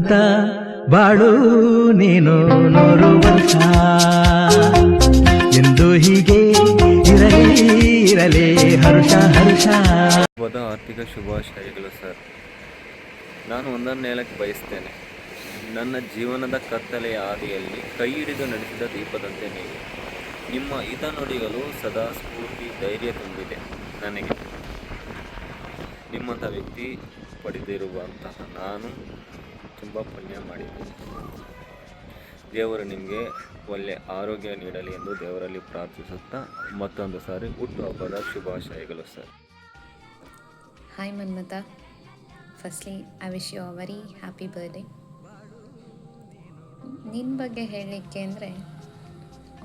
ನಗುತ್ತಾ ಬಾಳು ನೀನು 100 ವರ್ಷ ಎಂದು ಹೀಗೆ ಇರಲಿ ಹರ್ಷ ಹರ್ಷ. ಆರ್ಥಿಕ ಶುಭಾಶಯಗಳು ಸರ್. ನಾನು ಒಂದನ್ನು ಹೇಳಕ್ಕೆ ಬಯಸ್ತೇನೆ. ನನ್ನ ಜೀವನದ ಕತ್ತಲೆಯ ಹಾದಿಯಲ್ಲಿ ಕೈ ಹಿಡಿದು ನಡೆಸಿದ ದೀಪದಂತೆ ನೀವು. ನಿಮ್ಮ ಹಿತನುಡಿಗಳು ಸದಾ ಸ್ಫೂರ್ತಿ, ಧೈರ್ಯ ತುಂಬಿದೆ ನನಗೆ. ನಿಮ್ಮಂಥ ವ್ಯಕ್ತಿ ಪಡೆದಿರುವಂತಹ ನಾನು ತುಂಬ ಪುಣ್ಯ ಮಾಡಿದ್ದೀನಿ. ದೇವರು ನಿಮಗೆ ಒಳ್ಳೆ ಆರೋಗ್ಯ ನೀಡಲಿ ಎಂದು ದೇವರಲ್ಲಿ ಪ್ರಾರ್ಥಿಸುತ್ತಾ ಮತ್ತೊಂದು ಸಾರಿ ಹುಟ್ಟುಹಬ್ಬದ ಶುಭಾಶಯಗಳು sir. Hi Manmatha, firstly I wish you a very happy birthday. ನಿನ್ನ ಬಗ್ಗೆ ಹೇಳಲಿಕ್ಕೆ ಅಂದರೆ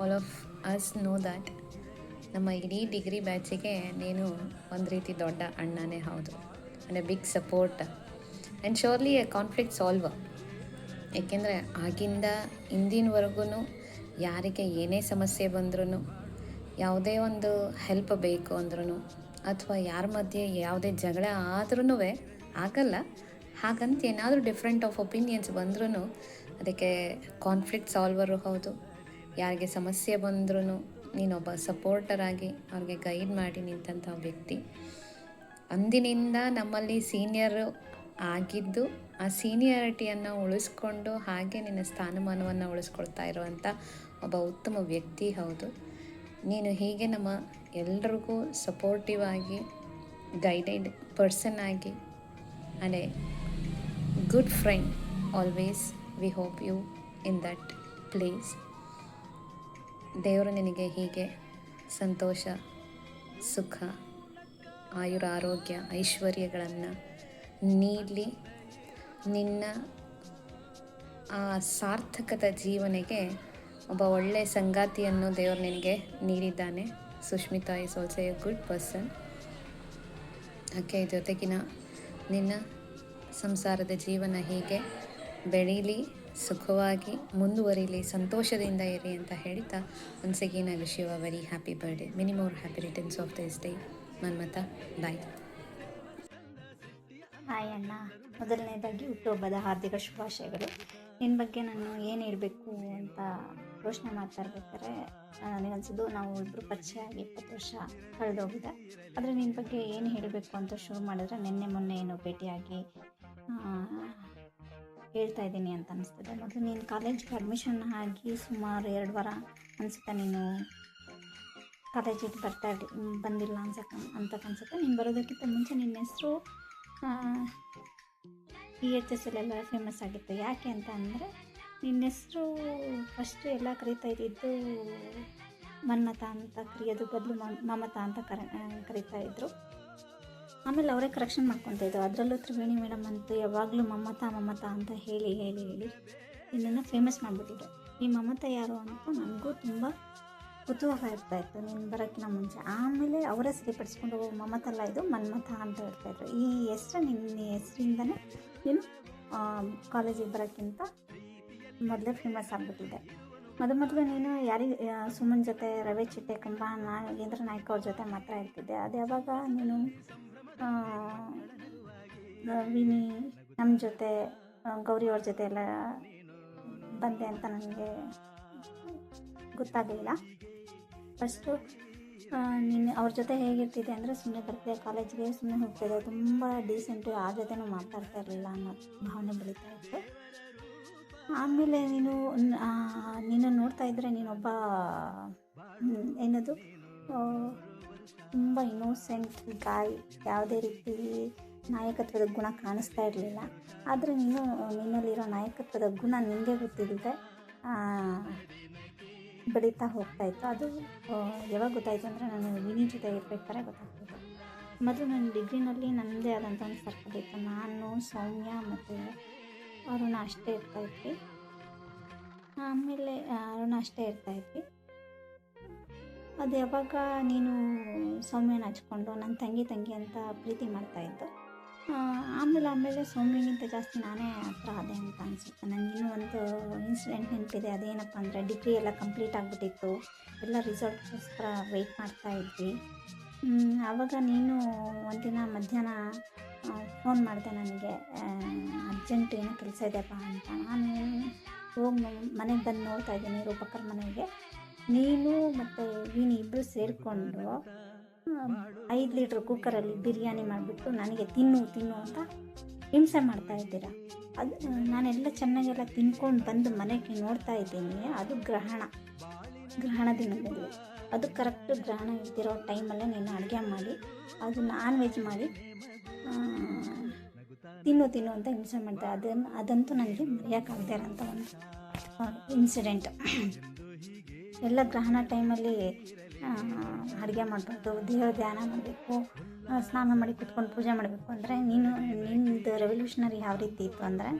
all of us know that ನಮ್ಮ ಇಡೀ ಡಿಗ್ರಿ ಬ್ಯಾಚಿಗೆ ನೀನು ಒಂದು ರೀತಿ ದೊಡ್ಡ ಅಣ್ಣನೇ ಹೌದು, and a big support and surely a conflict solver. ಏಕೆಂದರೆ ಆಗಿಂದ ಇಂದಿನವರೆಗೂ ಯಾರಿಗೆ ಏನೇ ಸಮಸ್ಯೆ ಬಂದ್ರೂ, ಯಾವುದೇ ಒಂದು ಹೆಲ್ಪ್ ಬೇಕು ಅಂದ್ರೂ, ಅಥವಾ ಯಾರ ಮಧ್ಯೆ ಯಾವುದೇ ಜಗಳ ಆದ್ರೂ ಆಗಲ್ಲ ಹಾಗಂತ ಏನಾದರೂ ಡಿಫ್ರೆಂಟ್ ಆಫ್ ಒಪಿನಿಯನ್ಸ್ ಬಂದ್ರೂ ಅದಕ್ಕೆ ಕಾನ್ಫ್ಲಿಕ್ಟ್ ಸಾಲ್ವರು ಹೌದು. ಯಾರಿಗೆ ಸಮಸ್ಯೆ ಬಂದ್ರೂ ನೀನೊಬ್ಬ ಸಪೋರ್ಟರಾಗಿ ಅವ್ರಿಗೆ ಗೈಡ್ ಮಾಡಿ ನಿಂತಹ ವ್ಯಕ್ತಿ. ಅಂದಿನಿಂದ ನಮ್ಮಲ್ಲಿ ಸೀನಿಯರು ಆಗಿದ್ದು ಆ ಸೀನಿಯಾರಿಟಿಯನ್ನು ಉಳಿಸ್ಕೊಂಡು ಹಾಗೆ ನಿನ್ನ ಸ್ಥಾನಮಾನವನ್ನು ಉಳಿಸ್ಕೊಳ್ತಾ ಇರುವಂಥ ಒಬ್ಬ ಉತ್ತಮ ವ್ಯಕ್ತಿ ಹೌದು. ನೀನು ಹೀಗೆ ನಮ್ಮ ಎಲ್ರಿಗೂ ಸಪೋರ್ಟಿವ್ ಆಗಿ ಗೈಡೆಡ್ ಪರ್ಸನ್ ಆಗಿ and a good friend always we hope you in that place. ದೇವರು ನಿನಗೆ ಹೀಗೆ ಸಂತೋಷ, ಸುಖ, ಆಯುರ, ಆರೋಗ್ಯ, ಐಶ್ವರ್ಯಗಳನ್ನು ನೀಡಲಿ. ನಿನ್ನ ಆ ಸಾರ್ಥಕದ ಜೀವನಕ್ಕೆ ಒಬ್ಬ ಒಳ್ಳೆಯ ಸಂಗಾತಿಯನ್ನು ದೇವರು ನಿನಗೆ ನೀಡಿದ್ದಾನೆ. Sushmita is also A good person. ಹಾಗೆ ಜೊತೆಗಿನ ನಿನ್ನ ಸಂಸಾರದ ಜೀವನ ಹೀಗೆ ಬೆಳೀಲಿ, ಸುಖವಾಗಿ ಮುಂದುವರಿಲಿ, ಸಂತೋಷದಿಂದ ಇರಿ ಅಂತ ಹೇಳ್ತಾ once again I wish you a very happy birthday. Many more happy returns of this day. Manmatha, bye. Hi ಅಣ್ಣ, ಮೊದಲನೇದಾಗಿ ಹುಟ್ಟುಹಬ್ಬದ ಹಾರ್ದಿಕ ಶುಭಾಶಯಗಳು. ನಿನ್ನ ಬಗ್ಗೆ ನಾನು ಏನು ಹೇಳಬೇಕು ಅಂತ ಯೋಚನೆ ಮಾಡ್ತಾ ಇರ್ಬೇಕಾದ್ರೆ ನನಗನ್ಸಿದ್ದು ನಾವು ಇಬ್ಬರು ಪರಿಚಯ ಆಗಿ 20 ವರ್ಷ ಕಳೆದೋಗಿದೆ. ಆದರೆ ನಿನ್ನ ಬಗ್ಗೆ ಏನು ಹೇಳಬೇಕು ಅಂತ ಶುರು ಮಾಡಿದ್ರೆ ನಿನ್ನೆ ಮೊನ್ನೆ ಏನೋ ಭೇಟಿಯಾಗಿ ಹೇಳ್ತಾ ಇದ್ದೀನಿ ಅಂತ ಅನಿಸ್ತದೆ. ಮೊದಲು ನೀನು ಕಾಲೇಜ್ಗೆ ಅಡ್ಮಿಷನ್ ಆಗಿ ಸುಮಾರು 2 ವಾರ ಅನಿಸುತ್ತೆ ನೀನು ಕಾಲೇಜಿಗೆ ಬಂದಿಲ್ಲ ಅಂತ ಅನಿಸುತ್ತೆ. ನೀನು ಬರೋದಕ್ಕಿಂತ ಮುಂಚೆ ನಿನ್ನ ಹೆಸರು PHSಲೆಲ್ಲ ಫೇಮಸ್ ಆಗಿತ್ತು. ಯಾಕೆ ಅಂತ ಅಂದರೆ ನಿನ್ನ ಹೆಸರು ಫಸ್ಟ್ ಎಲ್ಲ ಕರೀತಾ ಇದ್ದಿದ್ದು ಮನ್ಮತಾ ಅಂತ ಕರೆಯೋದು ಬದಲು ಮಮತಾ ಅಂತ ಕರೀತಾ ಇದ್ದರು. ಆಮೇಲೆ ಅವರೇ ಕರೆಕ್ಷನ್ ಮಾಡ್ಕೊತಾಯಿದ್ರು. ಅದರಲ್ಲೂ ತ್ರಿವೇಣಿ ಮೇಡಮ್ ಅಂತೂ ಯಾವಾಗಲೂ ಮಮತಾ ಅಂತ ಹೇಳಿ ನಿನ್ನನ್ನು ಫೇಮಸ್ ಮಾಡಿಬಿಟ್ಟಿದ್ರು. ಈ ಮಮತಾ ಯಾರು ಅಂತ ನನಗೂ ತುಂಬ ಕುತೂಹಲ ಇರ್ತಾಯಿತ್ತು ನೀನು ಬರೋಕ್ಕಿಂತ ಮುಂಚೆ. ಆಮೇಲೆ ಅವರೇ ಸರಿಪಡಿಸ್ಕೊಂಡು ಮಮತಲ್ಲ ಇದು ಮನ್ಮತಾ ಅಂತ ಹೇಳ್ತಾಯಿದ್ರು. ಈ ಹೆಸರು ನಿನ್ನ ಹೆಸರಿಂದನೇ ನೀನು ಕಾಲೇಜಿಗೆ ಬರೋಕ್ಕಿಂತ ಮೊದಲೇ ಫೇಮಸ್ ಆಗಿಬಿಟ್ಟಿದೆ. ಮೊದಲು ನೀನು ಸುಮನ್ ಜೊತೆ, ರವಿ ಚಿಟ್ಟೆಕಂಬ, ನಾಗೇಂದ್ರ ನಾಯ್ಕ ಅವ್ರ ಜೊತೆ ಮಾತ್ರ ಇರ್ತಿದ್ದೆ. ಅದು ಯಾವಾಗ ನೀನು ವಿನಿ ನಮ್ಮ ಜೊತೆ, ಗೌರಿ ಅವ್ರ ಜೊತೆ ಎಲ್ಲ ಬಂದೆ ಅಂತ ನನಗೆ ಗೊತ್ತಾಗಲಿಲ್ಲ. ಫಸ್ಟು ನೀನು ಅವ್ರ ಜೊತೆ ಹೇಗಿರ್ತಿದ್ದೆ ಅಂದರೆ ಸುಮ್ಮನೆ ಬರ್ತಿದ್ದೆ ಕಾಲೇಜ್ಗೆ, ಸುಮ್ಮನೆ ಹೋಗ್ತಿದ್ದೆ, ತುಂಬ ಡೀಸೆಂಟು, ಯಾರ ಜೊತೆನೂ ಮಾತಾಡ್ತಾ ಇರಲಿಲ್ಲ ಅನ್ನೋ ಭಾವನೆ ಬೆಳೀತಾ ಇತ್ತು. ಆಮೇಲೆ ನೀನು ನೋಡ್ತಾ ಇದ್ದರೆ ನೀನೊಬ್ಬ ಏನದು ತುಂಬ ಇನ್ನೋಸೆಂಟ್ ಗಾಯ್, ಯಾವುದೇ ರೀತಿ ನಾಯಕತ್ವದ ಗುಣ ಕಾಣಿಸ್ತಾ ಇರಲಿಲ್ಲ. ಆದರೆ ನಿನ್ನಲ್ಲಿರೋ ನಾಯಕತ್ವದ ಗುಣ ನಿನಗೆ ಗೊತ್ತಿಲ್ಲದೆ ಬೆಳೀತಾ ಹೋಗ್ತಾಯಿತ್ತು. ಅದು ಯಾವಾಗ ಗೊತ್ತಾಯಿತು ಅಂದರೆ ನಾನು ವಿನಿ ಜೊತೆ ಇರ್ಬೇಕಾದ್ರೆ ಗೊತ್ತಾಗ್ತಿತ್ತು. ಮೊದಲು ನನ್ನ ಡಿಗ್ರಿನಲ್ಲಿ ನನ್ನದೇ ಆದಂಥ ಒಂದು ಸರ್ಕಲ್ ಇತ್ತು. ನಾನು, ಸೌಮ್ಯ ಮತ್ತು ಅರುಣ ಅಷ್ಟೇ ಇರ್ತಾಯಿದ್ವಿ. ಆಮೇಲೆ ಅರುಣ ಅಷ್ಟೇ ಇರ್ತಾಯಿದ್ವಿ. ಅದು ಯಾವಾಗ ನೀನು ಸೌಮ್ಯನ ಹಚ್ಕೊಂಡು ನನ್ನ ತಂಗಿ ಅಂತ ಪ್ರೀತಿ ಮಾಡ್ತಾಯಿದ್ದು. ಆಮೇಲೆ ಸೌಮ್ಯಗಿಂತ ಜಾಸ್ತಿ ನಾನೇ ಹತ್ರ ಅದೇ ಅಂತ ಅನಿಸುತ್ತೆ. ನನಗಿನ್ನೂ ಒಂದು ಇನ್ಸಿಡೆಂಟ್ ನೆನಪಿದೆ. ಅದೇನಪ್ಪ ಅಂದರೆ ಡಿಗ್ರಿ ಎಲ್ಲ ಕಂಪ್ಲೀಟ್ ಆಗಿಬಿಟ್ಟಿತ್ತು. ಎಲ್ಲ ರಿಸಲ್ಟ್ಗೋಸ್ಕರ ವೆಯ್ಟ್ ಮಾಡ್ತಾಯಿದ್ವಿ. ಆವಾಗ ನೀನು ಒಂದಿನ ಮಧ್ಯಾಹ್ನ ಫೋನ್ ಮಾಡಿದೆ ನನಗೆ, ಅರ್ಜೆಂಟ್ ಏನೋ ಕೆಲಸ ಇದೆಯಪ್ಪ ಅಂತ. ನಾನು ಹೋಗಿ ಮನೆಗೆ ಬಂದು ನೋಡ್ತಾ ಇದ್ದೀನಿ ರೂಪಕ್ಕರ ಮನೆಗೆ. ನೀನು ಮತ್ತು ವೀಣಿ ಇಬ್ಬರು ಸೇರಿಕೊಂಡು 5 ಲೀಟ್ರ್ ಕುಕ್ಕರಲ್ಲಿ ಬಿರಿಯಾನಿ ಮಾಡಿಬಿಟ್ಟು ನನಗೆ ತಿನ್ನು ಅಂತ ಹಿಂಸೆ ಮಾಡ್ತಾ ಇದ್ದೀರಾ. ಅದು ನಾನೆಲ್ಲ ಚೆನ್ನಾಗೆಲ್ಲ ತಿನ್ಕೊಂಡು ಬಂದು ಮನೆಗೆ ನೋಡ್ತಾ ಇದ್ದೀನಿ. ಅದು ಗ್ರಹಣ ದಿನದಲ್ಲಿ, ಅದು ಕರೆಕ್ಟ್ ಗ್ರಹಣ ಇರ್ತಿರೋ ಟೈಮಲ್ಲೇ ನೀನು ಅಡುಗೆ ಮಾಡಿ ಅದು ನಾನ್ ವೆಜ್ ಮಾಡಿ ತಿನ್ನು ಅಂತ ಹಿಂಸೆ ಮಾಡ್ದೆ. ಅದಂತೂ ನನಗೆ ಮರೆಯೋಕ್ಕಾಗದೇ ಇರೋಂಥ ಒಂದು ಇನ್ಸಿಡೆಂಟ್. ಎಲ್ಲ ಗ್ರಹಣ ಟೈಮಲ್ಲಿ ಅಡುಗೆ ಮಾಡಬಾರ್ದು, ದೇವರ ಧ್ಯಾನ ಮಾಡಬೇಕು, ಸ್ನಾನ ಮಾಡಿ ಕುತ್ಕೊಂಡು ಪೂಜೆ ಮಾಡಬೇಕು ಅಂದರೆ ನಿನ್ನದು ರೆವಲ್ಯೂಷನರಿ ಯಾವ ರೀತಿ ಇತ್ತು ಅಂದರೆ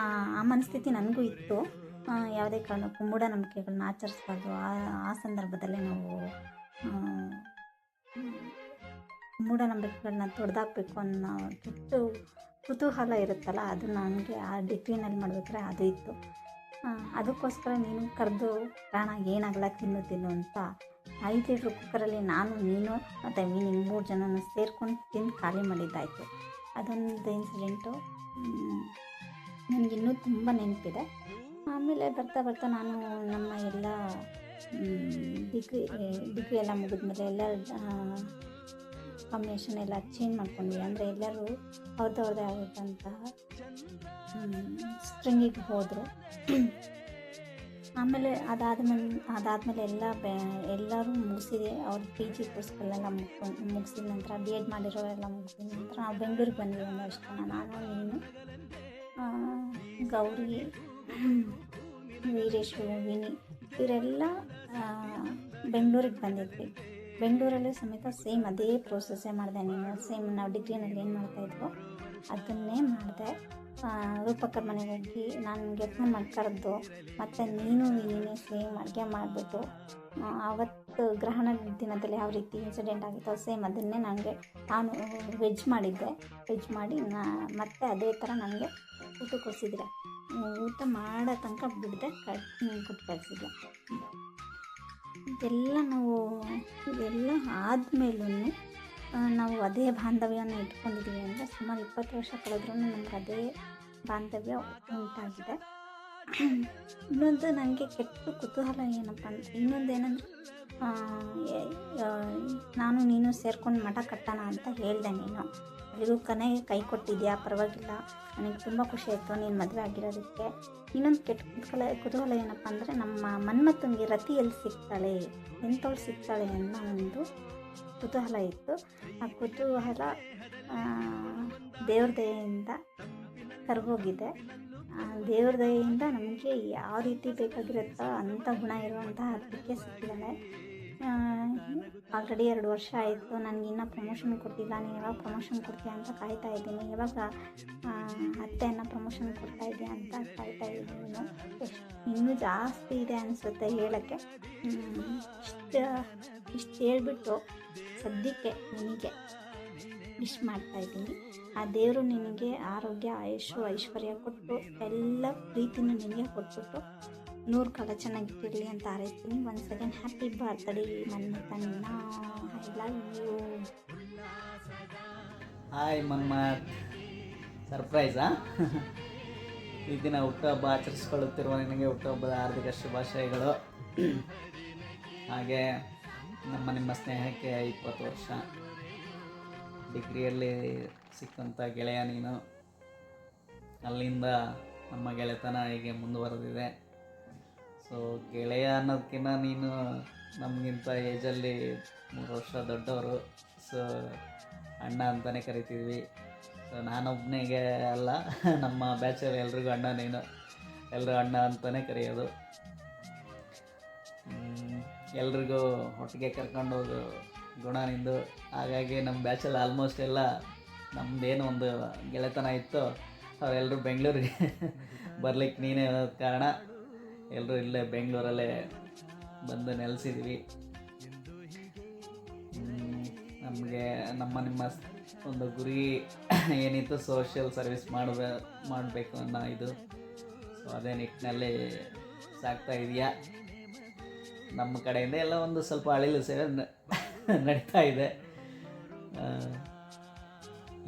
ಆ ಮನಸ್ಥಿತಿ ನನಗೂ ಇತ್ತು. ಯಾವುದೇ ಕಾರಣಕ್ಕೂ ಮೂಢನಂಬಿಕೆಗಳನ್ನ ಆಚರಿಸ್ಬಾರ್ದು. ಆ ಸಂದರ್ಭದಲ್ಲೇ ನಾವು ಮೂಢನಂಬಿಕೆಗಳನ್ನ ತೊಡೆದಾಕಬೇಕು ಅನ್ನೋ ಕೆಟ್ಟು ಕುತೂಹಲ ಇರುತ್ತಲ್ಲ, ಅದು ನನಗೆ ಆ ಡಿಗ್ರಿನಲ್ಲಿ ಮಾಡ್ಬೇಕಾದ್ರೆ ಅದು ಇತ್ತು. ಅದಕ್ಕೋಸ್ಕರ ನೀನು ಕರೆದು ಪ್ರಾಣ ಏನಾಗಲ್ಲ ತಿನ್ನು ಅಂತ 5 ಲೀಟ್ರ್ ಕುಕ್ಕರಲ್ಲಿ ನೀನು ಮತ್ತು ನೀನು 3 ಜನನ ಸೇರ್ಕೊಂಡು ತಿಂದು ಖಾಲಿ ಮಾಡಿದ್ದಾಯಿತು. ಅದೊಂದು ಇನ್ಸಿಡೆಂಟು ನನಗಿನ್ನೂ ತುಂಬ ನೆನಪಿದೆ. ಆಮೇಲೆ ಬರ್ತಾ ನಾನು ನಮ್ಮ ಎಲ್ಲ ಡಿಗ್ರಿ ಎಲ್ಲ ಮುಗಿದ್ಮೇಲೆ ಎಲ್ಲ ಕಾಂಬಿನೇಷನ್ ಎಲ್ಲ ಚೇಂಜ್ ಮಾಡ್ಕೊಂಡ್ವಿ. ಅಂದರೆ ಎಲ್ಲರೂ ಅವ್ರದ್ದೇ ಆಗಿದ್ದಂತಹ ಸ್ಟ್ರಿಂಗಿಗೆ ಹೋದರು. ಆಮೇಲೆ ಅದಾದಮೇಲೆ ಎಲ್ಲರೂ ಮುಗಿಸಿದೆ. ಅವ್ರ PG ಕೋರ್ಸ್ಗಳೆಲ್ಲ ಮುಗಿಸಿದ ನಂತರ B.Ed ಮಾಡಿರೋರೆಲ್ಲ ಮುಗಿಸಿದ ನಂತರ ನಾವು ಬೆಂಗಳೂರಿಗೆ ಬಂದ್ವಿ. ಒಂದಷ್ಟು ಜನ, ನಾನು, ನೀನು, ಗೌರಿ, ವೀರೇಶು, ವಿನಿ ಇವರೆಲ್ಲ ಬೆಂಗಳೂರಿಗೆ ಬಂದಿದ್ವಿ. ಬೆಂಗಳೂರಲ್ಲೂ ಸಮೇತ ಸೇಮ್ ಅದೇ ಪ್ರೋಸೆಸ್ಸೇ ಮಾಡಿದೆ. ನೀನು ಸೇಮ್ ನಾವು ಡಿಗ್ರಿನಲ್ಲಿ ಏನು ಮಾಡ್ತಾಯಿದ್ವೋ ಅದನ್ನೇ ಮಾಡಿದೆ. ರೂಪಕ್ಕರ ಮನೆಗೆ ಹೋಗಿ ನನಗೆ ಫೋನ್ ಮಾಡಿ ಕರೆದು ಮತ್ತು ನೀನೇ ಸೇಮ್ ಅಡುಗೆ ಮಾಡಿಬಿಟ್ಟು ಆವತ್ತು ಗ್ರಹಣ ದಿನದಲ್ಲಿ ಯಾವ ರೀತಿ ಇನ್ಸಿಡೆಂಟ್ ಆಗಿತ್ತೋ ಸೇಮ್ ಅದನ್ನೇ ನಾನು ವೆಜ್ ಮಾಡಿದ್ದೆ. ವೆಜ್ ಮಾಡಿ ಮತ್ತೆ ಅದೇ ಥರ ನನಗೆ ಊಟಕ್ಕೆ ಕೊಡಿಸಿದ್ರೆ ಊಟ ಮಾಡೋ ತನಕ ಬಿಡದೆ ಕೊಟ್ಟು ಕಳಿಸಿದ್ದೆ. ಇದೆಲ್ಲ ಆದಮೇಲೂ ನಾವು ಅದೇ ಬಾಂಧವ್ಯನ ಇಟ್ಕೊಂಡಿದ್ದೀವಿ ಅಂದರೆ ಸುಮಾರು 20 ವರ್ಷ ಕಳೆದ್ರೂ ನಮ್ಗೆ ಅದೇ ಬಾಂಧವ್ಯ ಉಂಟಾಗಿದೆ. ಇನ್ನೊಂದು ನನಗೆ ಕೆಟ್ಟ ಕುತೂಹಲ ಏನಪ್ಪ ಅಂದರೆ ಇನ್ನೊಂದೇನೆಂದರೆ ನಾನು ನೀನು ಸೇರ್ಕೊಂಡು ಮಠ ಕಟ್ಟೋಣ ಅಂತ ಹೇಳಿದೆ. ನೀನು ಅಲ್ಲಿಗೂ ಕೊನೆಗೆ ಕೈ ಕೊಟ್ಟಿದ್ಯಾ, ಪರವಾಗಿಲ್ಲ, ನನಗೆ ತುಂಬ ಖುಷಿ ಆಯಿತು ನೀನು ಮದುವೆ ಆಗಿರೋದಕ್ಕೆ. ಇನ್ನೊಂದು ಕೆಟ್ಟ ಕುತೂಹಲ ಏನಪ್ಪ ಅಂದರೆ ನಮ್ಮ ಮನ್ಮಥನಿಗೆ ರತಿ ಎಲ್ಲಿ ಸಿಗ್ತಾಳೆ, ಎಂಥವಳು ಸಿಗ್ತಾಳೆ ಅನ್ನೋ ಒಂದು ಕುತೂಹಲ ಇತ್ತು. ಆ ಕುತೂಹಲ ದೇವ್ರ ದಯೆಯಿಂದ ಕರ್ಗೋಗಿದೆ. ದೇವ್ರ ದಯೆಯಿಂದ ನಮಗೆ ಯಾವ ರೀತಿ ಬೇಕಾಗಿರುತ್ತೋ ಅಂಥ ಗುಣ ಇರುವಂತಹ ಅದಕ್ಕೆ ಸಿಕ್ಕಿದ್ದಾಳೆ. ಆಲ್ರೆಡಿ 2 ವರ್ಷ ಆಯಿತು, ನನಗಿನ್ನೂ ಪ್ರಮೋಷನ್ ಕೊಟ್ಟಿಲ್ಲ. ನೀನು ಯಾವಾಗ ಪ್ರಮೋಷನ್ ಕೊಡ್ತೀಯ ಅಂತ ಕಾಯ್ತಾ ಇದ್ದೀನಿ. ಯಾವಾಗ ಅತ್ತೆಯನ್ನು ಪ್ರಮೋಷನ್ ಕೊಡ್ತಾ ಇದೆಯಾ ಅಂತ ಕಾಯ್ತಾ ಇದ್ದೀನಿ. ಇನ್ನೂ ಜಾಸ್ತಿ ಇದೆ ಅನಿಸುತ್ತೆ ಹೇಳೋಕ್ಕೆ. ಇಷ್ಟು ಹೇಳ್ಬಿಟ್ಟು ಸದ್ಯಕ್ಕೆ ನಿನಗೆ ವಿಶ್ ಮಾಡ್ತಾಯಿದ್ದೀನಿ. ಆ ದೇವರು ನಿನಗೆ ಆರೋಗ್ಯ, ಆಯುಷು, ಐಶ್ವರ್ಯ ಕೊಟ್ಟು ಎಲ್ಲ ಪ್ರೀತಿನೂ ನಿನಗೆ ಕೊಟ್ಬಿಟ್ಟು 100 ಕಾಲ ಚೆನ್ನಾಗಿಟ್ಟಿರಲಿ ಅಂತ ಹಾರೈಸ್ತೀನಿ. ಒನ್ಸ್ ಅಗೇನ್ ಹ್ಯಾಪಿ ಬರ್ತ್ಡೇ ಮನ್ಮಥಣ್ಣ. I love you. Hi Manmath, ಸರ್ಪ್ರೈಸಾ? ಈ ದಿನ ಹುಟ್ಟುಹಬ್ಬ ಆಚರಿಸ್ಕೊಳ್ಳುತ್ತಿರುವ ನಿನಗೆ ಹುಟ್ಟುಹಬ್ಬದ ಹಾರ್ದಿಕ ಶುಭಾಶಯಗಳು. ಹಾಗೆ ನಿಮ್ಮ ಸ್ನೇಹಕ್ಕೆ 20 ವರ್ಷ. ಡಿಗ್ರಿಯಲ್ಲಿ ಸಿಕ್ಕಂಥ ಗೆಳೆಯ ನೀನು. ಅಲ್ಲಿಂದ ನಮ್ಮ ಗೆಳೆತನ ಹೀಗೆ ಮುಂದುವರೆದಿದೆ. ಸೊ ಗೆಳೆಯ ಅನ್ನೋದಕ್ಕಿಂತ ನೀನು ನಮಗಿಂತ ಏಜಲ್ಲಿ 3 ವರ್ಷ ದೊಡ್ಡವರು. ಸೊ ಅಣ್ಣ ಅಂತಲೇ ಕರಿತಿದ್ವಿ. ಸೊ ನಾನೊಬ್ಬನಿಗೆ ಅಲ್ಲ, ನಮ್ಮ ಬ್ಯಾಚಲ್ಲಿ ಎಲ್ರಿಗೂ ಅಣ್ಣ ನೀನು. ಎಲ್ಲರೂ ಅಣ್ಣ ಅಂತಲೇ ಕರೆಯೋದು. ಎಲ್ರಿಗೂ ಒಟ್ಟಿಗೆ ಕರ್ಕೊಂಡು ಹೋಗೋ ಗುಣ ನಿಂದು. ಹಾಗಾಗಿ ನಮ್ಮ ಬ್ಯಾಚಲ್ಲಿ ಆಲ್ಮೋಸ್ಟ್ ಎಲ್ಲ ನಮ್ಮದೇನು ಒಂದು ಗೆಳೆತನ ಇತ್ತು ಅವರೆಲ್ಲರೂ ಬೆಂಗಳೂರಿಗೆ ಬರ್ಲಿಕ್ಕೆ ನೀನೇ ಕಾರಣ. ಎಲ್ಲರೂ ಇಲ್ಲೇ ಬೆಂಗಳೂರಲ್ಲೇ ಬಂದು ನೆಲೆಸಿದ್ವಿ. ನಮಗೆ ನಿಮ್ಮ ಒಂದು ಗುರಿ ಏನಿತ್ತು, ಸೋಷಿಯಲ್ ಸರ್ವಿಸ್ ಮಾಡಬೇಕು ಅನ್ನೋ ಇದು. ಸೊ ಅದೇ ನಿಟ್ಟಿನಲ್ಲಿ ಸಾಗ್ತಾ ಇದೆಯಾ. ನಮ್ಮ ಕಡೆಯಿಂದ ಎಲ್ಲ ಒಂದು ಸ್ವಲ್ಪ ಅಳಿಲು ಸೇವೆ ನಡೀತಾ ಇದೆ.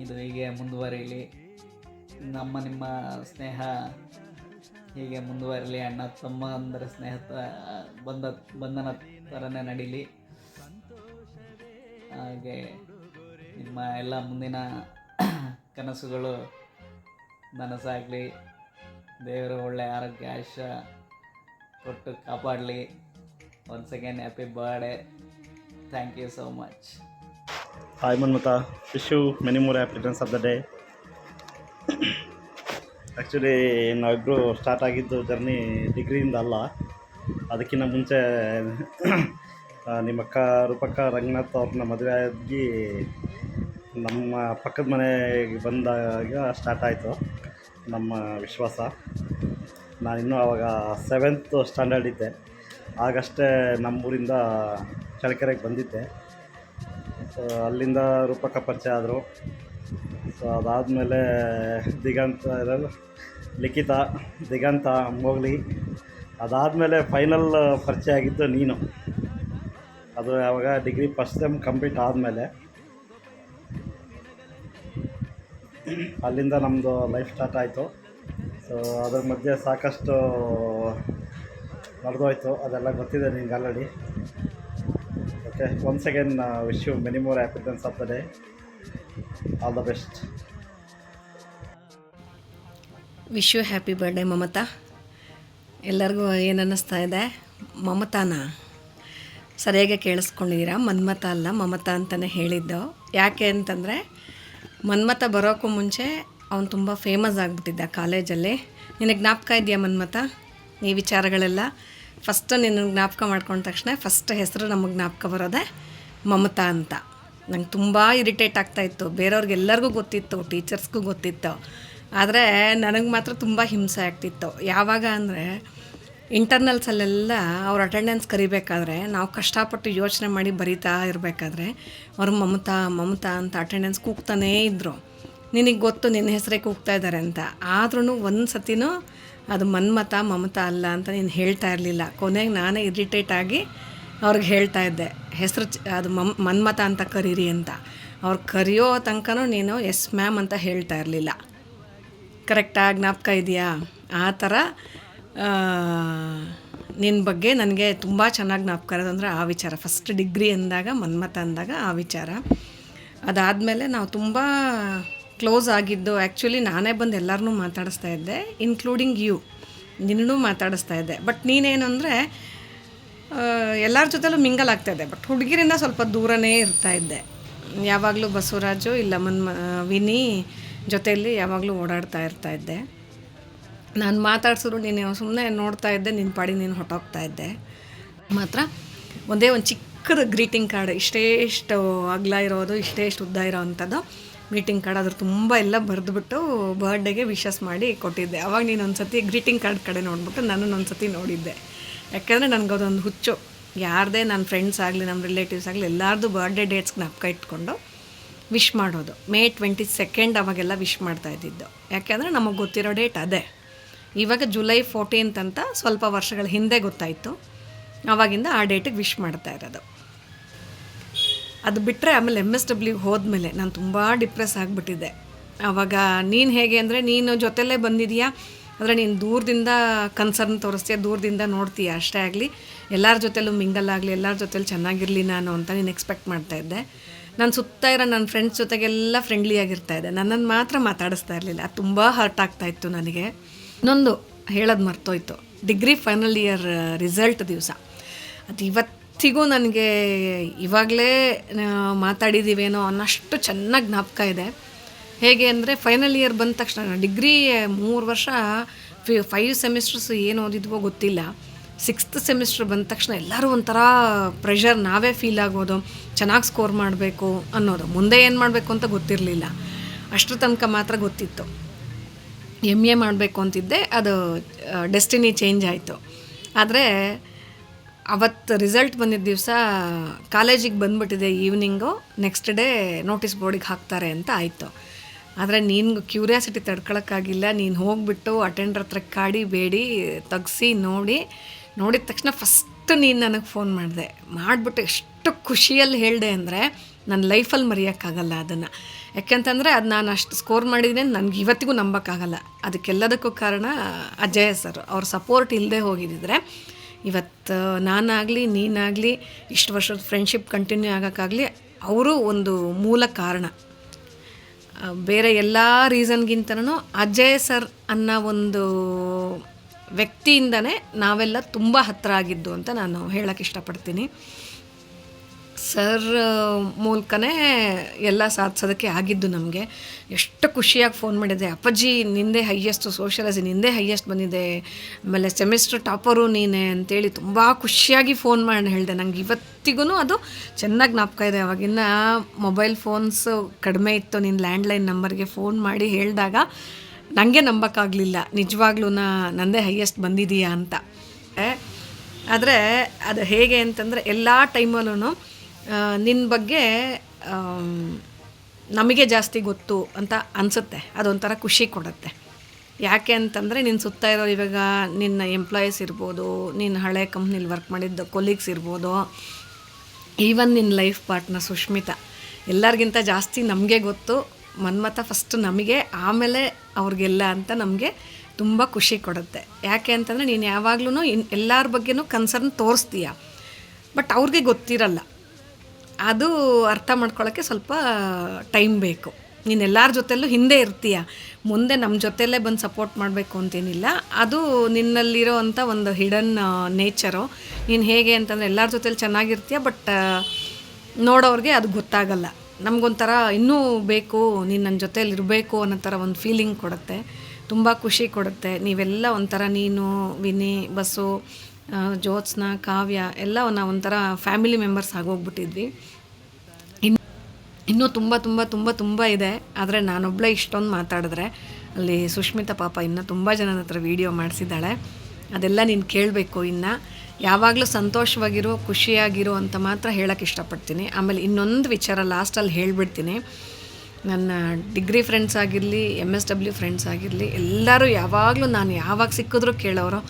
ಇದು ಹೀಗೆ ಮುಂದುವರಿಲಿ. ನಿಮ್ಮ ಸ್ನೇಹ ಹೀಗೆ ಮುಂದುವರಿಲಿ. ಅಣ್ಣ ತಮ್ಮ ಅಂದರೆ ಬಂಧನ ಥರನೇ ನಡೀಲಿ. ಹಾಗೆ ನಿಮ್ಮ ಎಲ್ಲ ಮುಂದಿನ ಕನಸುಗಳು ನನಸಾಗಲಿ. ದೇವರು ಒಳ್ಳೆಯ ಆರೋಗ್ಯ ಆಯುಷ್ಯ ಕೊಟ್ಟು ಕಾಪಾಡಲಿ. Once again happy birthday. Thank you so much. Hi Manmata, wish you many more happy returns of the day. Actually ನಾವಿಬ್ಬರು ಸ್ಟಾರ್ಟ್ ಆಗಿದ್ದು ಜರ್ನಿ ಡಿಗ್ರಿಯಿಂದ ಅಲ್ಲ, ಅದಕ್ಕಿಂತ ಮುಂಚೆ ನಿಮ್ಮ ಅಕ್ಕ ರೂಪಕ್ಕ ರಂಗನಾಥ್ ಅವ್ರನ್ನ ಮದುವೆ ಆಗಿ ನಮ್ಮ ಪಕ್ಕದ ಮನೆಗೆ ಬಂದಾಗ ಸ್ಟಾರ್ಟ್ ಆಯಿತು ನಮ್ಮ ವಿಶ್ವಾಸ. ನಾನಿನ್ನೂ ಆವಾಗ 7th ಸ್ಟ್ಯಾಂಡರ್ಡ್ ಇದ್ದೆ. ಆಗಷ್ಟೇ ನಮ್ಮೂರಿಂದ ಚಳ್ಳಕೆರೆಗೆ ಬಂದಿದ್ದೆ. ಸೊ ಅಲ್ಲಿಂದ ರೂಪಕ್ಕ ಪರಿಚಯ ಆದರು. ಸೊ ಅದಾದಮೇಲೆ ಲಿಖಿತ, ದಿಗಂತ, ಮೋಗ್ಲಿ. ಅದಾದಮೇಲೆ ಫೈನಲ್ ಪರಿಚಯ ಆಗಿದ್ದು ನೀನು. ಅದು ಯಾವಾಗ ಡಿಗ್ರಿ ಫಸ್ಟ್ ಸೆಮ್ ಕಂಪ್ಲೀಟ್ ಆದಮೇಲೆ. ಅಲ್ಲಿಂದ ನಮ್ಮದು ಲೈಫ್ ಸ್ಟಾರ್ಟ್ ಆಯಿತು. ಸೊ ಅದ್ರ ಮಧ್ಯೆ ಸಾಕಷ್ಟು ನಡೆದೋಯ್ತು, ಅದೆಲ್ಲ ಗೊತ್ತಿದೆ ನಿಂಗೆ already. Okay, once again wish you many more happy returns of the day. All the best. Wish you happy birthday Mamata. ಎಲ್ಲರಿಗೂ ಏನು ಅನ್ನಿಸ್ತಾ ಇದೆ? ಮಮತಾನ ಸರಿಯಾಗಿ ಕೇಳಿಸ್ಕೊಂಡಿದ್ದೀರಾ. ಮನ್ಮತ ಅಲ್ಲ, ಮಮತಾ ಅಂತಲೇ ಹೇಳಿದ್ದು. ಯಾಕೆ ಅಂತಂದರೆ ಮನ್ಮತ ಬರೋಕ್ಕೂ ಮುಂಚೆ ಅವನು ತುಂಬ ಫೇಮಸ್ ಆಗಿಬಿಟ್ಟಿದ್ದ ಕಾಲೇಜಲ್ಲಿ. ನಿನಗೆ ಜ್ಞಾಪಕ ಇದೆಯಾ ಮನ್ಮತ? ಈ ವಿಚಾರಗಳೆಲ್ಲ ಫಸ್ಟ್ ನಿನ್ನ ಜ್ಞಾಪಕ ಮಾಡ್ಕೊಂಡ ತಕ್ಷಣ ಫಸ್ಟ್ ಹೆಸರು ನಮಗೆ ಜ್ಞಾಪಕ ಬರೋದೆ ಮಮತಾ ಅಂತ. ನಂಗೆ ತುಂಬ ಇರಿಟೇಟ್ ಆಗ್ತಾಯಿತ್ತು. ಬೇರೆಯವ್ರಿಗೆಲ್ಲರಿಗೂ ಗೊತ್ತಿತ್ತು, ಟೀಚರ್ಸ್ಗೂ ಗೊತ್ತಿತ್ತು. ಆದರೆ ನನಗೆ ಮಾತ್ರ ತುಂಬ ಹಿಂಸೆ ಆಗ್ತಿತ್ತು. ಯಾವಾಗ ಅಂದರೆ ಇಂಟರ್ನಲ್ಸಲ್ಲೆಲ್ಲ ಅವ್ರ ಅಟೆಂಡೆನ್ಸ್ ಕರಿಬೇಕಾದ್ರೆ ನಾವು ಕಷ್ಟಪಟ್ಟು ಯೋಚನೆ ಮಾಡಿ ಬರಿತಾ ಇರಬೇಕಾದ್ರೆ ಅವರು ಮಮತಾ ಮಮತಾ ಅಂತ ಅಟೆಂಡೆನ್ಸ್ ಕೂಗ್ತಾನೇ ಇದ್ದರು. ನಿನಗೆ ಗೊತ್ತು ನಿನ್ನ ಹೆಸರೇ ಕೂಗ್ತಾ ಇದ್ದಾರೆ ಅಂತ. ಆದ್ರೂ ಒಂದು ಸತಿನೂ ಅದು ಮನ್ಮತ ಮಮತಾ ಅಲ್ಲ ಅಂತ ನೀನು ಹೇಳ್ತಾ ಇರಲಿಲ್ಲ. ಕೊನೆಗೆ ನಾನೇ ಇರಿಟೇಟ್ ಆಗಿ ಅವ್ರಿಗೆ ಹೇಳ್ತಾ ಇದ್ದೆ, ಹೆಸರು ಅದು ಮನ್ಮತ ಅಂತ ಕರೀರಿ ಅಂತ. ಅವ್ರು ಕರೆಯೋ ತನಕನೂ ನೀನು ಎಸ್ ಮ್ಯಾಮ್ ಅಂತ ಹೇಳ್ತಾ ಇರಲಿಲ್ಲ. ಕರೆಕ್ಟಾಗಿ ಜ್ಞಾಪಕ ಇದೆಯಾ? ಆ ಥರ ನಿನ್ನ ಬಗ್ಗೆ ನನಗೆ ತುಂಬ ಚೆನ್ನಾಗಿ ಜ್ಞಾಪಕ ಇರೋದಂದರೆ ಆ ವಿಚಾರ. ಫಸ್ಟ್ ಡಿಗ್ರಿ ಅಂದಾಗ ಮನ್ಮತ ಅಂದಾಗ ಆ ವಿಚಾರ. ಅದಾದಮೇಲೆ ನಾವು ತುಂಬ ಕ್ಲೋಸ್ ಆಗಿದ್ದು. ಆ್ಯಕ್ಚುಲಿ ನಾನೇ ಬಂದು ಎಲ್ಲರನ್ನೂ ಮಾತಾಡಿಸ್ತಾ ಇದ್ದೆ, ಇನ್ಕ್ಲೂಡಿಂಗ್ ಯು, ನಿನ್ನೂ ಮಾತಾಡಿಸ್ತಾ ಇದ್ದೆ. ಬಟ್ ನೀನೇನು ಅಂದರೆ ಎಲ್ಲರ ಜೊತೆಲೂ ಮಿಂಗಲ್ ಆಗ್ತಾಯಿದ್ದೆ, ಬಟ್ ಹುಡುಗಿರಿಂದ ಸ್ವಲ್ಪ ದೂರನೇ ಇರ್ತಾಯಿದ್ದೆ. ಯಾವಾಗಲೂ ಬಸವರಾಜು ಇಲ್ಲ ವಿನಿ ಜೊತೆಯಲ್ಲಿ ಯಾವಾಗಲೂ ಓಡಾಡ್ತಾ ಇರ್ತಾಯಿದ್ದೆ. ನಾನು ಮಾತಾಡ್ಸಿದ್ರು ನೀನು ಸುಮ್ಮನೆ ನೋಡ್ತಾ ಇದ್ದೆ, ನಿನ್ನ ಪಾಡಿ ನೀನು ಹೊಟ್ಟೋಗ್ತಾ ಇದ್ದೆ. ಮಾತ್ರ ಒಂದೇ ಒಂದು ಚಿಕ್ಕದು ಗ್ರೀಟಿಂಗ್ ಕಾರ್ಡ್, ಇಷ್ಟು ಅಗಲ ಇರೋದು, ಇಷ್ಟು ಉದ್ದ ಇರೋ ಅಂಥದ್ದು ಗ್ರೀಟಿಂಗ್ ಕಾರ್ಡ್, ಅದ್ರ ತುಂಬ ಎಲ್ಲ ಬರೆದುಬಿಟ್ಟು ಬರ್ಡೇಗೆ ವಿಶಸ್ ಮಾಡಿ ಕೊಟ್ಟಿದ್ದೆ. ಅವಾಗ ನೀನು ಒಂದು ಸತಿ ಗ್ರೀಟಿಂಗ್ ಕಾರ್ಡ್ ಕಡೆ ನೋಡಿಬಿಟ್ಟು ನನ್ನನ್ನು ಸತಿ ನೋಡಿದ್ದೆ. ಯಾಕೆಂದರೆ ನನಗದೊಂದು ಹುಚ್ಚು. ಯಾರದೇ ನನ್ನ ಫ್ರೆಂಡ್ಸ್ ಆಗಲಿ ನಮ್ಮ ರಿಲೇಟಿವ್ಸ್ ಆಗಲಿ ಎಲ್ಲರದ್ದು ಬರ್ಡೇ ಡೇಟ್ಸ್ ಜ್ಞಾಪಕ ಇಟ್ಕೊಂಡು ವಿಶ್ ಮಾಡೋದು. May 22 ಅವಾಗೆಲ್ಲ ವಿಶ್ ಮಾಡ್ತಾಯಿದ್ದಿದ್ದು. ಯಾಕೆಂದರೆ ನಮಗೆ ಗೊತ್ತಿರೋ ಡೇಟ್ ಅದೇ. ಇವಾಗ July 14 ಅಂತ ಸ್ವಲ್ಪ ವರ್ಷಗಳ ಹಿಂದೆ ಗೊತ್ತಾಯಿತು. ಆವಾಗಿಂದ ಆ ಡೇಟಿಗೆ ವಿಶ್ ಮಾಡ್ತಾ ಇರೋದು. ಅದು ಬಿಟ್ಟರೆ ಆಮೇಲೆ MSW ಹೋದ್ಮೇಲೆ ನಾನು ತುಂಬ ಡಿಪ್ರೆಸ್ ಆಗಿಬಿಟ್ಟಿದ್ದೆ. ಆವಾಗ ನೀನು ಹೇಗೆ ಅಂದರೆ ನೀನು ಜೊತೆಲೇ ಬಂದಿದೆಯಾ, ಆದರೆ ನೀನು ದೂರದಿಂದ ಕನ್ಸರ್ನ್ ತೋರಿಸ್ತೀಯ, ದೂರದಿಂದ ನೋಡ್ತೀಯ ಅಷ್ಟೇ. ಆಗಲಿ ಎಲ್ಲರ ಜೊತೆಲೂ ಮಿಂಗಲ್ ಆಗಲಿ, ಎಲ್ಲರ ಜೊತೆಲಿ ಚೆನ್ನಾಗಿರಲಿ ನಾನು ಅಂತ ನೀನು ಎಕ್ಸ್ಪೆಕ್ಟ್ ಮಾಡ್ತಾಯಿದ್ದೆ. ನಾನು ಸುತ್ತ ಇರೋ ನನ್ನ ಫ್ರೆಂಡ್ಸ್ ಜೊತೆಗೆಲ್ಲ ಫ್ರೆಂಡ್ಲಿಯಾಗಿರ್ತಾಯಿದ್ದೆ, ನನ್ನನ್ನು ಮಾತ್ರ ಮಾತಾಡಿಸ್ತಾ ಇರಲಿಲ್ಲ. ಅದು ತುಂಬ ಹರ್ಟ್ ಆಗ್ತಾಯಿತ್ತು ನನಗೆ. ಇನ್ನೊಂದು ಹೇಳೋದು ಮರ್ತೋಯ್ತು, ಡಿಗ್ರಿ ಫೈನಲ್ ಇಯರ್ ರಿಸಲ್ಟ್ ದಿವಸ ಅದು ಇವತ್ತಿಗೂ ನನಗೆ ಇವಾಗಲೇ ಮಾತಾಡಿದ್ದೀವೇನೋ ಅನ್ನೋಷ್ಟು ಚೆನ್ನಾಗಿ ಜ್ಞಾಪಕ ಇದೆ. ಹೇಗೆ ಅಂದರೆ ಫೈನಲ್ ಇಯರ್ ಬಂದ ತಕ್ಷಣ ಡಿಗ್ರಿ 3 ವರ್ಷ 5 ಸೆಮಿಸ್ಟರ್ಸ್ ಏನು ಓದಿದ್ವೋ ಗೊತ್ತಿಲ್ಲ. 6th ಸೆಮಿಸ್ಟರ್ ಬಂದ ತಕ್ಷಣ ಎಲ್ಲರೂ ಒಂಥರ ಪ್ರೆಷರ್, ನಾವೇ ಫೀಲ್ ಆಗೋದು, ಚೆನ್ನಾಗಿ ಸ್ಕೋರ್ ಮಾಡಬೇಕು ಅನ್ನೋದು. ಮುಂದೆ ಏನು ಮಾಡಬೇಕು ಅಂತ ಗೊತ್ತಿರಲಿಲ್ಲ. ಅಷ್ಟರ ತನಕ ಮಾತ್ರ ಗೊತ್ತಿತ್ತು MA ಮಾಡಬೇಕು ಅಂತಿದ್ದೆ. ಅದು ಡೆಸ್ಟಿನಿ ಚೇಂಜ್ ಆಯಿತು. ಆದರೆ ಅವತ್ತು ರಿಸಲ್ಟ್ ಬಂದಿದ್ದ ದಿವಸ ಕಾಲೇಜಿಗೆ ಬಂದುಬಿಟ್ಟಿದೆ ಈವ್ನಿಂಗು. ನೆಕ್ಸ್ಟ್ ಡೇ ನೋಟಿಸ್ ಬೋರ್ಡಿಗೆ ಹಾಕ್ತಾರೆ ಅಂತ ಆಯಿತು. ಆದರೆ ನಿನ್ಗೆ ಕ್ಯೂರಿಯಾಸಿಟಿ ತಡ್ಕೊಳಕ್ಕಾಗಿಲ್ಲ. ನೀನು ಹೋಗಿಬಿಟ್ಟು ಅಟೆಂಡರ್ ಹತ್ರ ಕಾಡಿ ಬೇಡಿ ತೆಗ್ಸಿ ನೋಡಿದ ತಕ್ಷಣ ಫಸ್ಟ್ ನೀನು ನನಗೆ ಫೋನ್ ಮಾಡಿಬಿಟ್ಟು ಎಷ್ಟು ಖುಷಿಯಲ್ಲಿ ಹೇಳಿದೆ ಅಂದರೆ ನನ್ನ ಲೈಫಲ್ಲಿ ಮರೆಯೋಕ್ಕಾಗಲ್ಲ ಅದನ್ನು. ಯಾಕೆಂತಂದರೆ ಅದು ನಾನು ಅಷ್ಟು ಸ್ಕೋರ್ ಮಾಡಿದ್ದೀನಿ ಅಂತ ನನಗೆ ಇವತ್ತಿಗೂ ನಂಬೋಕ್ಕಾಗಲ್ಲ. ಅದಕ್ಕೆಲ್ಲದಕ್ಕೂ ಕಾರಣ ಅಜಯ್ ಸರ್. ಅವ್ರ ಸಪೋರ್ಟ್ ಇಲ್ಲದೆ ಹೋಗಿದ್ದಿದ್ರೆ ಇವತ್ತು ನಾನಾಗಲಿ ನೀನಾಗಲಿ ಇಷ್ಟು ವರ್ಷದ ಫ್ರೆಂಡ್ಶಿಪ್ ಕಂಟಿನ್ಯೂ ಆಗೋಕ್ಕಾಗಲಿ ಅವರು ಒಂದು ಮೂಲ ಕಾರಣ. ಬೇರೆ ಎಲ್ಲ ರೀಸನ್ಗಿಂತನೂ ಅಜಯ್ ಸರ್ ಅನ್ನೋ ಒಂದು ವ್ಯಕ್ತಿಯಿಂದನೇ ನಾವೆಲ್ಲ ತುಂಬ ಹತ್ತಿರ ಆಗಿದ್ದು ಅಂತ ನಾನು ಹೇಳೋಕ್ಕೆ ಇಷ್ಟಪಡ್ತೀನಿ. ಸರ್ ಮೂಲಕನೇ ಎಲ್ಲ ಸಾಧಿಸೋದಕ್ಕೆ ಆಗಿದ್ದು ನಮಗೆ. ಎಷ್ಟು ಖುಷಿಯಾಗಿ ಫೋನ್ ಮಾಡಿದೆ, ಅಪ್ಪಾಜಿ ನಿಂದೇ ಹೈಯೆಸ್ಟು, ಸೋಷಿಯಾಲಜಿ ನಿಂದೇ ಹೈಯೆಸ್ಟ್ ಬಂದಿದೆ, ಆಮೇಲೆ ಸೆಮಿಸ್ಟರ್ ಟಾಪರು ನೀನೇ ಅಂತೇಳಿ ತುಂಬ ಖುಷಿಯಾಗಿ ಫೋನ್ ಮಾಡಿ ಹೇಳಿದೆ. ನಂಗೆ ಇವತ್ತಿಗೂ ಅದು ಚೆನ್ನಾಗಿ ಜ್ಞಾಪಕ ಇದೆ. ಅವಾಗಿನ್ನ ಮೊಬೈಲ್ ಫೋನ್ಸು ಕಡಿಮೆ ಇತ್ತು. ನಿನ್ನ ಲ್ಯಾಂಡ್ಲೈನ್ ನಂಬರ್ಗೆ ಫೋನ್ ಮಾಡಿ ಹೇಳಿದಾಗ ನನಗೆ ನಂಬೋಕ್ಕಾಗಲಿಲ್ಲ ನಿಜವಾಗ್ಲೂ ನಂದೇ ಹೈಯೆಸ್ಟ್ ಬಂದಿದೆಯಾ ಅಂತ. ಆದರೆ ಅದು ಹೇಗೆ ಅಂತಂದರೆ ಎಲ್ಲ ಟೈಮಲ್ಲೂ ನಿನ್ನ ಬಗ್ಗೆ ನಮಗೆ ಜಾಸ್ತಿ ಗೊತ್ತು ಅಂತ ಅನಿಸುತ್ತೆ. ಅದೊಂಥರ ಖುಷಿ ಕೊಡುತ್ತೆ. ಯಾಕೆ ಅಂತಂದರೆ ನಿನ್ನ ಸುತ್ತ ಇರೋ ಇವಾಗ ನಿನ್ನ ಎಂಪ್ಲಾಯೀಸ್ ಇರ್ಬೋದು, ನಿನ್ನ ಹಳೆ ಕಂಪ್ನಿಲಿ ವರ್ಕ್ ಮಾಡಿದ್ದ ಕೊಲೀಗ್ಸ್ ಇರ್ಬೋದು, ಈವನ್ ನಿನ್ನ ಲೈಫ್ ಪಾರ್ಟ್ನರ್ ಸುಷ್ಮಿತಾ, ಎಲ್ಲರಿಗಿಂತ ಜಾಸ್ತಿ ನಮಗೆ ಗೊತ್ತು. ಮನ್ಮಥ ಫಸ್ಟು ನಮಗೆ, ಆಮೇಲೆ ಅವ್ರಿಗೆಲ್ಲ ಅಂತ ನಮಗೆ ತುಂಬ ಖುಷಿ ಕೊಡುತ್ತೆ. ಯಾಕೆ ಅಂತಂದರೆ ನೀನು ಯಾವಾಗ್ಲೂ ಎಲ್ಲರ ಬಗ್ಗೆನೂ ಕನ್ಸರ್ನ್ ತೋರಿಸ್ತೀಯ, ಬಟ್ ಅವ್ರಿಗೆ ಗೊತ್ತಿರಲ್ಲ. ಅದು ಅರ್ಥ ಮಾಡ್ಕೊಳ್ಳೋಕ್ಕೆ ಸ್ವಲ್ಪ ಟೈಮ್ ಬೇಕು. ನೀನು ಎಲ್ಲರ ಜೊತೆಯಲ್ಲೂ ಹಿಂದೆ ಇರ್ತೀಯ, ಮುಂದೆ ನಮ್ಮ ಜೊತೆಯಲ್ಲೇ ಬಂದು ಸಪೋರ್ಟ್ ಮಾಡಬೇಕು ಅಂತೇನಿಲ್ಲ. ಅದು ನಿನ್ನಲ್ಲಿರೋ ಅಂಥ ಒಂದು ಹಿಡನ್ ನೇಚರು. ನೀನು ಹೇಗೆ ಅಂತಂದರೆ ಎಲ್ಲರ ಜೊತೆಲಿ ಚೆನ್ನಾಗಿರ್ತೀಯ, ಬಟ್ ನೋಡೋರಿಗೆ ಅದು ಗೊತ್ತಾಗಲ್ಲ. ನಮಗೊಂಥರ ಇನ್ನೂ ಬೇಕು, ನೀನು ನನ್ನ ಜೊತೇಲಿ ಇರಬೇಕು ಅನ್ನೋ ಥರ ಒಂದು ಫೀಲಿಂಗ್ ಕೊಡುತ್ತೆ, ತುಂಬ ಖುಷಿ ಕೊಡುತ್ತೆ. ನೀವೆಲ್ಲ ಒಂಥರ ನೀನು, ವಿನಿ, ಬಸ್ಸು, ಜ್ಯೋತ್ಸ್ನಾ, ಕಾವ್ಯ ಎಲ್ಲ ನಾವು ಒಂಥರ ಫ್ಯಾಮಿಲಿ ಮೆಂಬರ್ಸ್ ಆಗೋಗ್ಬಿಟ್ಟಿದ್ವಿ. ಇನ್ನೂ ತುಂಬ ತುಂಬ ತುಂಬ ತುಂಬ ಇದೆ. ಆದರೆ ನಾನೊಬ್ಬಳೇ ಇಷ್ಟೊಂದು ಮಾತಾಡಿದ್ರೆ ಅಲ್ಲಿ ಸುಷ್ಮಿತಾ ಪಾಪ ಇನ್ನೂ ತುಂಬ ಜನದ ಹತ್ರ ವೀಡಿಯೋ ಮಾಡಿಸಿದ್ದಾಳೆ. ಅದೆಲ್ಲ ನೀನು ಕೇಳಬೇಕು. ಇನ್ನು ಯಾವಾಗಲೂ ಸಂತೋಷವಾಗಿರೋ, ಖುಷಿಯಾಗಿರೋ ಅಂತ ಮಾತ್ರ ಹೇಳೋಕ್ಕೆ ಇಷ್ಟಪಡ್ತೀನಿ. ಆಮೇಲೆ ಇನ್ನೊಂದು ವಿಚಾರ ಲಾಸ್ಟಲ್ಲಿ ಹೇಳಿಬಿಡ್ತೀನಿ. ನನ್ನ ಡಿಗ್ರಿ ಫ್ರೆಂಡ್ಸ್ ಆಗಿರಲಿ, MSW ಫ್ರೆಂಡ್ಸ್ ಆಗಿರಲಿ, ಎಲ್ಲರೂ ಯಾವಾಗಲೂ ನಾನು ಯಾವಾಗ ಸಿಕ್ಕಿದ್ರೂ ಕೇಳೋರು,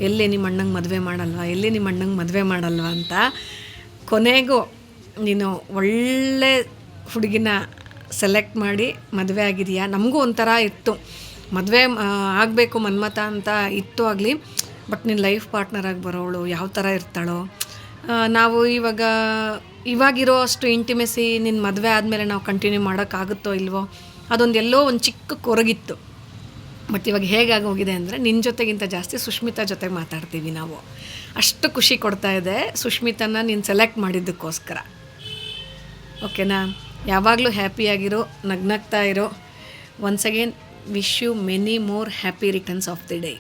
ಎಲ್ಲಿ ನಿಮ್ಮ ಅಣ್ಣಂಗೆ ಮದುವೆ ಮಾಡಲ್ವಾ, ಎಲ್ಲಿ ನಿಮ್ಮ ಅಣ್ಣಂಗೆ ಮದುವೆ ಮಾಡಲ್ವಾ ಅಂತ. ಕೊನೆಗೂ ನೀನು ಒಳ್ಳೆ ಹುಡುಗಿನ ಸೆಲೆಕ್ಟ್ ಮಾಡಿ ಮದುವೆ ಆಗಿದೆಯಾ. ನಮಗೂ ಒಂಥರ ಇತ್ತು, ಮದುವೆ ಆಗಬೇಕು ಮನ್ಮಥ ಅಂತ ಇತ್ತು ಆಗಲಿ, ಬಟ್ ನಿನ್ನ ಲೈಫ್ ಪಾರ್ಟ್ನರಾಗಿ ಬರೋವಳು ಯಾವ ಥರ ಇರ್ತಾಳೋ, ನಾವು ಇವಾಗಿರೋ ಅಷ್ಟು ಇಂಟಿಮೆಸಿ ನಿನ್ನ ಮದುವೆ ಆದಮೇಲೆ ನಾವು ಕಂಟಿನ್ಯೂ ಮಾಡೋಕ್ಕಾಗುತ್ತೋ ಇಲ್ವೋ, ಅದೊಂದು ಎಲ್ಲೋ ಒಂದು ಚಿಕ್ಕ ಕೊರಗಿತ್ತು. ಬಟ್ ಇವಾಗ ಹೇಗಾಗೋಗಿದೆ ಅಂದರೆ ನಿನ್ನ ಜೊತೆಗಿಂತ ಜಾಸ್ತಿ ಸುಷ್ಮಿತಾ ಜೊತೆಗೆ ಮಾತಾಡ್ತೀವಿ ನಾವು. ಅಷ್ಟು ಖುಷಿ ಕೊಡ್ತಾ ಇದೆ ಸುಷ್ಮಿತಾನ ನೀನು ಸೆಲೆಕ್ಟ್ ಮಾಡಿದ್ದಕ್ಕೋಸ್ಕರ. ಓಕೆನಾ? ಯಾವಾಗಲೂ ಹ್ಯಾಪಿಯಾಗಿರೋ, ನಗ್ನಗ್ತಾ ಇರೋ. Once again wish you many more happy returns of the day.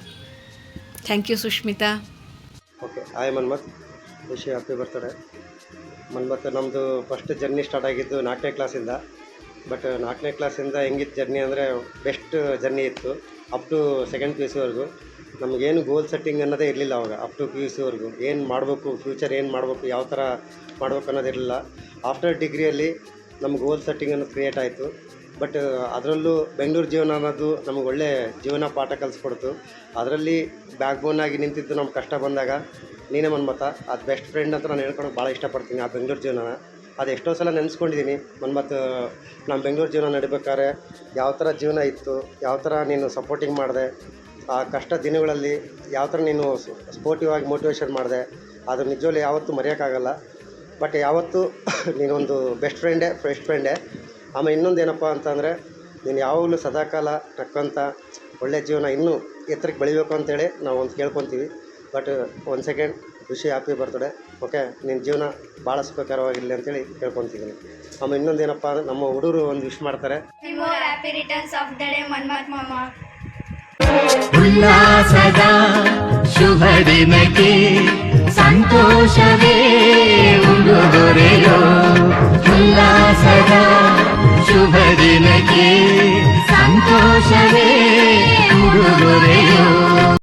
Thank you Sushmita. Okay, hi Manmath, wish you happy birthday. Manmath, ನಮ್ಮದು ಫಸ್ಟ್ ಜರ್ನಿ ಸ್ಟಾರ್ಟ್ ಆಗಿದ್ದು 4ನೇ ಕ್ಲಾಸಿಂದ. ಬಟ್ 4ನೇ ಕ್ಲಾಸಿಂದ ಹೆಂಗಿತ್ತು ಜರ್ನಿ ಅಂದರೆ ಬೆಸ್ಟ್ ಜರ್ನಿ ಇತ್ತು. ಅಪ್ ಟು 2nd PUCವರೆಗೂ ನಮಗೇನು ಗೋಲ್ ಸೆಟ್ಟಿಂಗ್ ಅನ್ನೋದೇ ಇರಲಿಲ್ಲ ಅವಾಗ. ಅಪ್ ಟು PUCವರೆಗೂ ಏನು ಮಾಡಬೇಕು, ಫ್ಯೂಚರ್ ಏನು ಮಾಡಬೇಕು, ಯಾವ ಥರ ಮಾಡಬೇಕು ಅನ್ನೋದಿರಲಿಲ್ಲ. ಆಫ್ಟರ್ ಡಿಗ್ರಿಯಲ್ಲಿ ನಮ್ಮ ಗೋಲ್ ಸೆಟ್ಟಿಂಗ್ ಅನ್ನೋದು ಕ್ರಿಯೇಟ್ ಆಯಿತು. ಬಟ್ ಅದರಲ್ಲೂ ಬೆಂಗಳೂರು ಜೀವನ ಅನ್ನೋದು ನಮಗೆ ಒಳ್ಳೆ ಜೀವನ ಪಾಠ ಕಲಿಸ್ಕೊಡ್ತು. ಅದರಲ್ಲಿ ಬ್ಯಾಕ್ ಬೋನ್ ಆಗಿ ನಿಂತಿದ್ದು ನಮ್ಮ ಕಷ್ಟ ಬಂದಾಗ ನೀನೇ ಮನ್ಮಥ. ಅದು ಬೆಸ್ಟ್ ಫ್ರೆಂಡ್ ಅಂತ ನಾನು ಹೇಳ್ಕೊಳಕ್ಕೆ ಭಾಳ ಇಷ್ಟಪಡ್ತೀನಿ ಆ ಬೆಂಗಳೂರು ಜೀವನನ. ಅದು ಎಷ್ಟೋ ಸಲ ನೆನೆಸ್ಕೊಂಡಿದ್ದೀನಿ. ಮನ್ಮಥ್, ನಮ್ಮ ಬೆಂಗಳೂರು ಜೀವನ ನಡಿಬೇಕಾದ್ರೆ ಯಾವ ಥರ ಜೀವನ ಇತ್ತು, ಯಾವ ಥರ ನೀನು ಸಪೋರ್ಟಿಂಗ್ ಮಾಡಿದೆ, ಆ ಕಷ್ಟ ದಿನಗಳಲ್ಲಿ ಯಾವ ಥರ ನೀನು ಸ್ಪೋರ್ಟಿವ್ ಆಗಿ ಮೋಟಿವೇಶನ್ ಮಾಡಿದೆ, ಅದು ನಿಜವೂ ಯಾವತ್ತೂ ಮರೆಯೋಕ್ಕಾಗಲ್ಲ. ಬಟ್ ಯಾವತ್ತೂ ನೀನೊಂದು ಬೆಸ್ಟ್ ಫ್ರೆಂಡೇ. ಆಮೇಲೆ ಇನ್ನೊಂದು ಏನಪ್ಪ ಅಂತಂದರೆ, ನೀನು ಯಾವಾಗಲೂ ಸದಾಕಾಲ ನಕ್ಕಂತ ಒಳ್ಳೆಯ ಜೀವನ ಇನ್ನೂ ಎತ್ತರಕ್ಕೆ ಬೆಳಿಬೇಕು ಅಂತೇಳಿ ನಾವು ಒಂದು ಕೇಳ್ಕೊತೀವಿ. But 1 second wish you happy birthday. Okay, ನಿನ್ನ ಜೀವನ ಭಾಳ ಸುಖಕರವಾಗಿರಲಿ ಅಂತೇಳಿ ಕೇಳ್ಕೊತಿದ್ದೀನಿ. ಆಮೇಲೆ ಇನ್ನೊಂದು ಏನಪ್ಪ ಅಂದರೆ, ನಮ್ಮ ಹುಡುಗರು ಒಂದು ವಿಶ್ ಮಾಡ್ತಾರೆ. Happy returns of the day Manmath ಮಾಮ. ಉಲ್ಲಾಸದ ಶುಭ ದಿನಕ್ಕೆ ಸಂತೋಷವೇ ಉಡುಗೊರೆಯೋ.